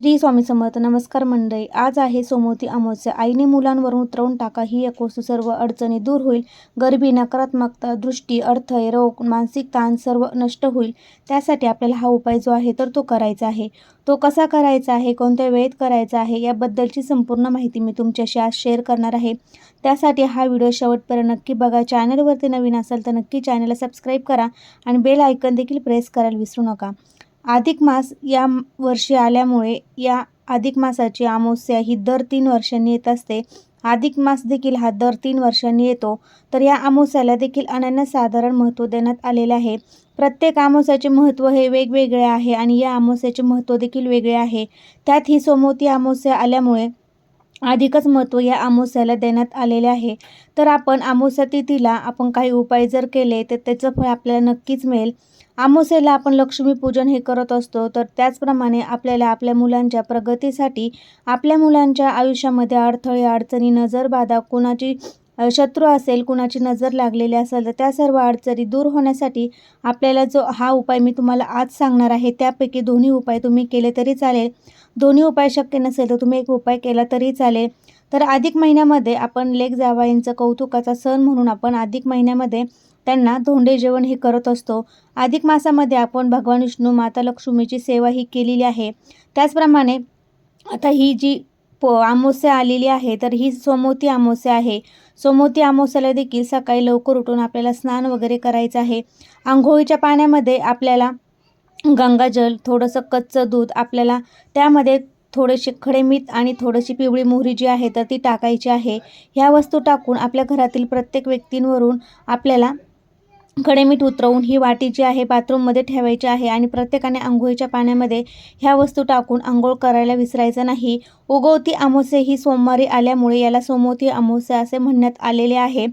श्री स्वामी समर्थ. नमस्कार मंडळी. आज आहे सोमवती अमावस्या. आईने मुलांवरून उतरवून टाका ही एक वस्तू, सर्व अडचणी दूर होईल. गरिबी, नकारात्मकता, दृष्टी, अडथळे, रोग, मानसिक ताण सर्व नष्ट होईल. त्यासाठी आपल्याला हा उपाय जो आहे तर तो करायचा आहे. तो कसा करायचा आहे, कोणत्या वेळेत करायचा आहे, याबद्दलची संपूर्ण माहिती मी तुमच्याशी आज शेअर करणार आहे. त्यासाठी हा व्हिडिओ शेवटपर्यंत नक्की बघा. चॅनलवरती नवीन असाल तर नक्की चॅनलला सबस्क्राईब करा आणि बेल आयकॉन देखील प्रेस करायला विसरू नका. अधिक मास या वर्षी आल्यामुळे या अधिक मासाची अमावस्या ही दर 3 वर्षांनी येत असते. अधिक मास देखील हा दर 3 वर्षांनी येतो. तर या अमावस्याला देखील अनन्यसाधारण महत्त्व देण्यात आलेले आहे. प्रत्येक अमावस्याचे महत्त्व हे वेगवेगळे आहे आणि या अमावस्याचे महत्त्व देखील वेगळे आहे. त्यात ही सोमवती अमावस्या आल्यामुळे अधिकच महत्त्व या अमावस्याला देण्यात आलेले आहे. तर आपण अमावस्या तिथीला आपण काही उपाय जर केले तर त्याचं फळ आपल्याला नक्कीच मिळेल. अमावस्येला आपण लक्ष्मीपूजन हे करत असतो. तर त्याचप्रमाणे आपल्याला आपल्या मुलांच्या प्रगतीसाठी, आपल्या मुलांच्या आयुष्यामध्ये अडथळे, अडचणी, नजरबाधा, कुणाची शत्रू असेल, कुणाची नजर लागलेली असेल, तर त्या सर्व अडचणी दूर होण्यासाठी आपल्याला जो हा उपाय मी तुम्हाला आज सांगणार आहे, त्यापैकी दोन्ही उपाय तुम्ही केले तरी चालेल. दोन्ही उपाय शक्य नसेल तर तुम्ही एक उपाय केला तरी चालेल. तर अधिक महिन्यामध्ये आपण लेक जावयांचं कौतुकाचा सण म्हणून आपण अधिक महिन्यामध्ये त्यांना धोंडे जेवण हे करत असतो. अधिक मासामध्ये आपण भगवान विष्णू, माता लक्ष्मीची सेवा ही केलेली आहे. त्याचप्रमाणे आता ही जी अमावस्या आलेली आहे, तर ही सोमवती अमावस्या आहे. सोमवती अमावस्याला देखील सकाळी लवकर उठून आपल्याला स्नान वगैरे करायचं आहे. अंघोळीच्या पाण्यामध्ये आपल्याला गंगाजल, थोडंसं कच्चं दूध, आपल्याला त्यामध्ये थोडेसे खडे मीठ आणि थोडीशी पिवळी मोहरी जी आहे तर ती टाकायची आहे. ह्या वस्तू टाकून आपल्या घरातील प्रत्येक व्यक्तींवरून आपल्याला खडे मीठ उतरवून ही वाटी जी आहे बाथरूममध्ये ठेवायची आहे आणि प्रत्येकाने अंघोळीच्या पाण्यामध्ये ह्या वस्तू टाकून अंघोळ करायला विसरायचं नाही. उगवती अमावस्या ही सोमवारी आल्यामुळे याला सोमवती अमावस्या असे म्हणण्यात आलेले आहे.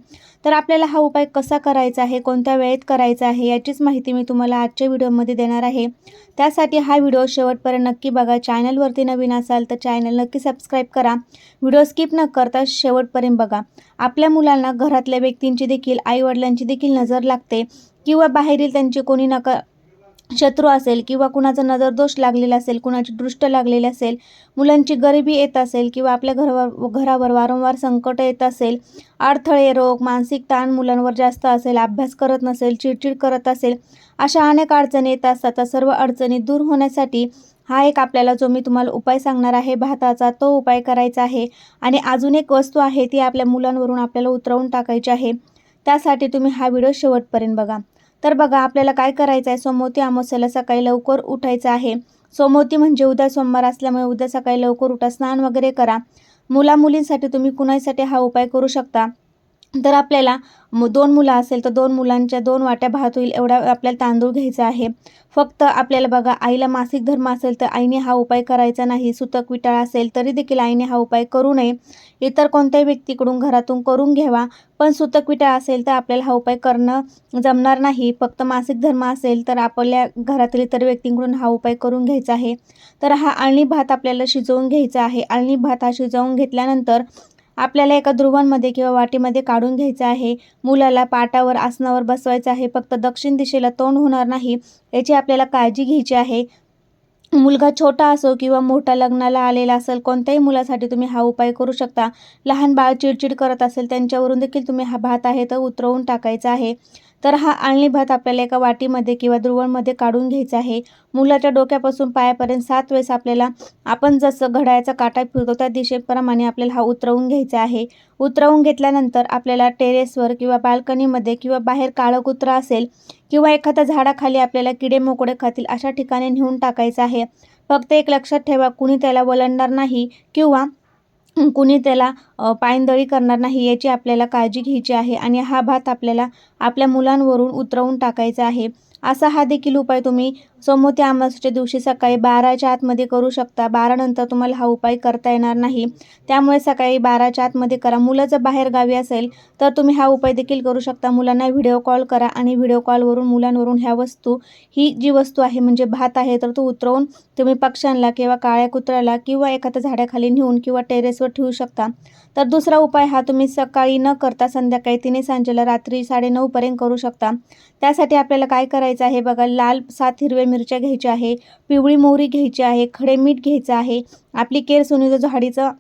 तर आपल्याला हा उपाय कसा करायचा आहे, कोणत्या वेळेत करायचा आहे, याचीच माहिती मी तुम्हाला आजच्या व्हिडिओमध्ये देणार आहे. त्यासाठी हा व्हिडिओ शेवटपर्यंत नक्की बघा. चॅनलवरती नवीन असाल तर चॅनल नक्की सबस्क्राईब करा. व्हिडिओ स्किप न करता शेवटपर्यंत बघा. आपल्या मुलांना घरातल्या व्यक्तींची देखील, आईवडिलांची देखील नजर लागते किंवा बाहेरील त्यांची कोणी शत्रू असेल किंवा कुणाचा नजरदोष लागलेला असेल, कुणाची दृष्ट लागलेली असेल, मुलांची गरिबी येत असेल किंवा आपल्या घरावर वारंवार संकट येत असेल, अडथळे, रोग, मानसिक ताण मुलांवर जास्त असेल, अभ्यास करत नसेल, चिडचिड करत असेल, अशा अनेक अडचणी येत असतात. तर सर्व अडचणी दूर होण्यासाठी हा एक आपल्याला जो मी तुम्हाला उपाय सांगणार आहे भाताचा, तो उपाय करायचा आहे. आणि अजून एक वस्तू आहे ती आपल्या मुलांवरून आपल्याला उतरवून टाकायची आहे. त्यासाठी तुम्ही हा व्हिडिओ शेवटपर्यंत बघा. तर बघा, आपल्याला काय करायचं आहे, सोमवती अमावस्येला सकाळी लवकर उठायचं आहे. सोमवती म्हणजे उद्या सोमवार असल्यामुळे उद्या सकाळी लवकर उठा, स्नान वगैरे करा. मुलींसाठी तुम्ही कुणासाठी हा उपाय करू शकता. तर आपल्याला 2 मुलं असेल तर 2 मुलांच्या 2 वाट्या भात होईल एवढा आपल्याला तांदूळ घ्यायचा आहे. फक्त आपल्याला बघा, आईला मासिक धर्म असेल तर आईने हा उपाय करायचा नाही. सुतक विटाळ असेल तरी देखील आईने हा उपाय करू नये. इतर कोणत्याही व्यक्तीकडून घरातून करून घ्यावा. पण सुतक विटाळ असेल तर आपल्याला हा उपाय करणं जमणार नाही. फक्त मासिक धर्म असेल तर आपल्या घरातील इतर व्यक्तींकडून हा उपाय करून घ्यायचा आहे. तर हा अळणी भात आपल्याला शिजवून घ्यायचा आहे. अळणी भात हा शिजवून घेतल्यानंतर आपल्याला एका ध्रुवांमध्ये किंवा वाटीमध्ये काढून घ्यायचं आहे. मुलाला पाटावर, आसनावर बसवायचं आहे. फक्त दक्षिण दिशेला तोंड होणार नाही, याची आपल्याला काळजी घ्यायची आहे. मुलगा छोटा असो किंवा मोठा, लग्नाला आलेला असेल, कोणत्याही मुलासाठी तुम्ही हा उपाय करू शकता. लहान बाळ चिडचिड करत असेल त्यांच्यावरून देखील तुम्ही हा भात आहे तर उतरवून टाकायचा आहे. तर हा अळणी भात आपल्याला एका वाटीमध्ये किंवा द्रुवांमध्ये काढून घ्यायचा आहे. मुलाच्या डोक्यापासून पायापर्यंत 7 वेळेस आपल्याला, आपण जसं घड्याळाचा काटा फिरतो त्या दिशेप्रमाणे आपल्याला हा उतरवून घ्यायचा आहे. उतरवून घेतल्यानंतर आपल्याला टेरेसवर किंवा बाल्कनीमध्ये किंवा बाहेर काळं कुत्रं असेल किंवा एखाद्या झाडाखाली आपल्याला किडे मोकोडे खातील अशा ठिकाणी नेऊन टाकायचं आहे. फक्त एक लक्षात ठेवा, कुणी त्याला वलंडणार नाही किंवा कुणी त्याला पायंदळी करणार नाही, याची आपल्याला काळजी घ्यायची आहे. आणि हा भात आपल्याला आपल्या मुलांवरून उतरवून टाकायचा आहे. असा हा देखील उपाय तुम्ही सोमवती अमावस्येच्या दिवशी सकाळी 12च्या आतमध्ये करू शकता. 12 नंतर तुम्हाला हा उपाय करता येणार नाही. त्यामुळे सकाळी 12च्या आतमध्ये करा. मुलं जर बाहेरगावी असेल तर तुम्ही हा उपाय देखील करू शकता. मुलांना व्हिडिओ कॉल करा आणि व्हिडिओ कॉलवरून मुलांवरून ह्या वस्तू, ही जी वस्तू आहे म्हणजे भात आहे तर तो उतरवून तुम्ही पक्ष्यांना किंवा काळ्या कुत्र्याला किंवा एखाद्या झाडाखाली नेऊन किंवा टेरेसवर ठेवू शकता. तर दुसरा उपाय हा तुम्ही सकाळी न करता संध्याकाळी 3 सांजेला रात्री 9:30 पर्यंत करू शकता. त्यासाठी आपल्याला काय करायचं आहे बघा, लाल 7 हिरवे मिरच्या घ्यायच्या आहे, पिवळी मोहरी घ्यायची आहे, खडे मीठ घ्यायचं आहे, आपली केरसुनी जो झाडीचा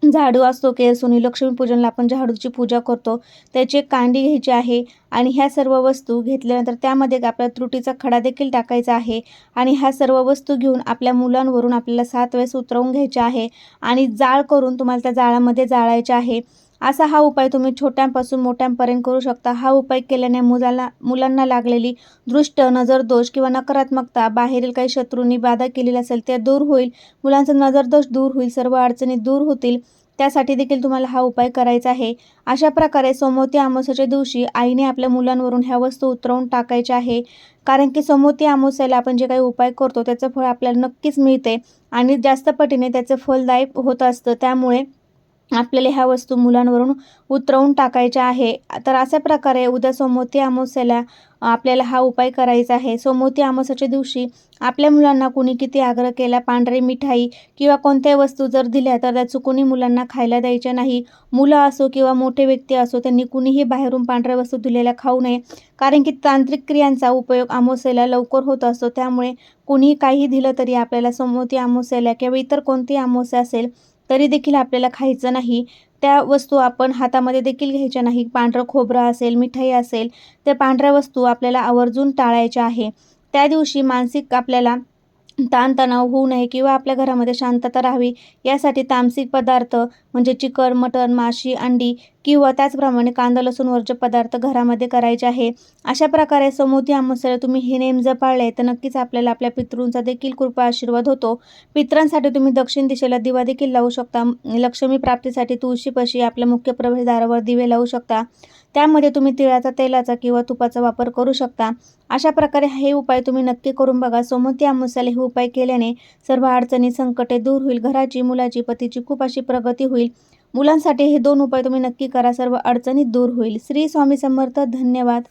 झाडू असतो केरसुनी, लक्ष्मीपूजनला आपण झाडूची पूजा करतो त्याची एक कांडी घ्यायची आहे आणि ह्या सर्व वस्तू घेतल्यानंतर त्यामध्ये आपल्या त्रुटीचा खडा देखील टाकायचा आहे आणि ह्या सर्व वस्तू घेऊन आपल्या मुलांवरून आपल्याला 7 वेळेस उतरवून घ्यायचे आहे आणि जाळ करून तुम्हाला त्या जाळामध्ये जाळायचे आहे. असा हा उपाय तुम्ही छोट्यांपासून मोठ्यांपर्यंत करू शकता. हा उपाय केल्याने मुलांना लागलेली दृष्ट, नजरदोष किंवा नकारात्मकता, बाहेरील काही शत्रूंनी बाधा केलेली असेल ते दूर होईल, मुलांचा नजरदोष दूर होईल, सर्व अडचणी दूर होतील. त्यासाठी देखील तुम्हाला हा उपाय करायचा आहे. अशा प्रकारे सोमवती अमावस्येच्या दिवशी आईने आपल्या मुलांवरून ह्या वस्तू उतरवून टाकायच्या आहे. कारण की सोमवती अमावस्येला आपण जे काही उपाय करतो त्याचं फळ आपल्याला नक्कीच मिळते आणि जास्त पटीने त्याचं फलदायक होत असतं. त्यामुळे आपल्याला ह्या वस्तू मुलांवरून उतरवून टाकायच्या आहे. तर अशा प्रकारे उद्या सोमवती अमावस्येला आपल्याला हा उपाय करायचा आहे. सोमवती अमावस्येच्या दिवशी आपल्या मुलांना कुणी किती आग्रह केला, पांढरी मिठाई किंवा कोणत्याही वस्तू जर दिल्या तर त्या चुकूनही मुलांना खायला द्यायच्या नाही. मुलं असो किंवा मोठे व्यक्ती असो त्यांनी कुणीही बाहेरून पांढऱ्या वस्तू दिलेल्या खाऊ नये. कारण की तांत्रिक क्रियांचा उपयोग अमावस्येला लवकर होत असतो. त्यामुळे कुणीही काही दिलं तरी आपल्याला सोमवती अमावस्येला किंवा इतर कोणतीही अमावस्या असेल तरी देखील आपल्याला खायचं नाही. त्या वस्तू आपण हातामध्ये देखील घ्यायच्या नाही. पांढरं खोबरं असेल, मिठाई असेल, त्या पांढऱ्या वस्तू आपल्याला आवर्जून टाळायच्या आहे. त्या दिवशी मानसिक आपल्याला ताणतणाव होऊ नये किंवा आपल्या घरामध्ये शांतता राहावी यासाठी तामसिक पदार्थ म्हणजे चिकन, मटण, माशी, अंडी किंवा त्याचप्रमाणे कांदा, लसूण वर्ज्य पदार्थ घरामध्ये करायचे आहे. अशा प्रकारे सोमवती अमावस्येला तुम्ही हे नेम जर पाळले तर नक्कीच आपल्याला आपल्या पितृंचा देखील कृपा आशीर्वाद होतो. पितरांसाठी तुम्ही दक्षिण दिशेला दिवा देखील लावू शकता. लक्ष्मी प्राप्तीसाठी तुळशीपाशी आपल्या मुख्य प्रवेशद्वारावर दिवे लावू शकता. त्यामध्ये तुम्ही तिळाचा, तेलाचा किंवा तुपाचा वापर करू शकता. अशा प्रकारे हे उपाय तुम्ही नक्की करून बघा. सोमवती अमावस्येला हे उपाय केल्याने सर्व अडचणी, संकटे दूर होईल. घराची, मुलाची, पतीची खूप अशी प्रगती होईल. मुलांसाठी हे 2 उपाय तुम्ही नक्की करा. सर्व अडचणी दूर होईल. श्री स्वामी समर्थ. धन्यवाद.